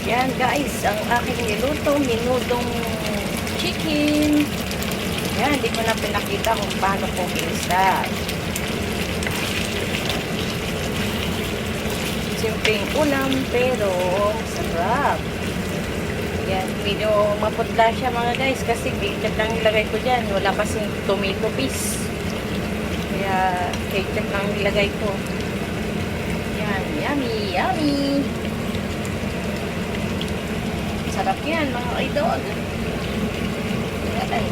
Yan guys, ang aking niluto, minudong chicken. Yan, hindi ko na pinakita kung paano ko ginisa. Simpleng ulam, pero sarap. Yan, medyo maputla siya mga guys, kasi ketchup lang nilagay ko dyan. Wala kasing tomato paste. Kaya ketchup lang nilagay ko. Yan, yummy, yummy. Sarap yan mga idol. Yan.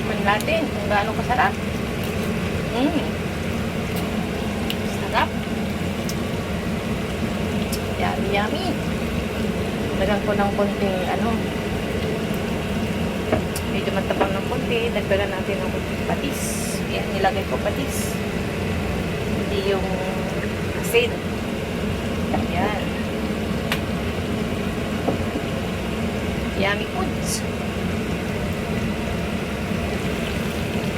Man natin kung gaano kasarap. Sarap. Yummy, yummy. Dagdagan ko ng konting medyo matabang ng konti. Dagdagan natin ng konting patis. Yan, nilagay ko patis. Hindi yung asin. Yan. Yummy foods.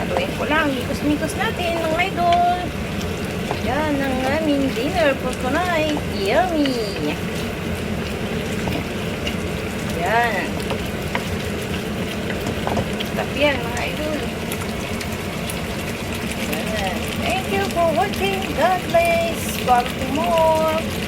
Haluin ko lang. Mikos-mikos natin mga idol. Yan ang aming dinner for tonight. Yummy! Yan. Sarap yan mga idol. Yan. Thank you for watching. God bless. For more.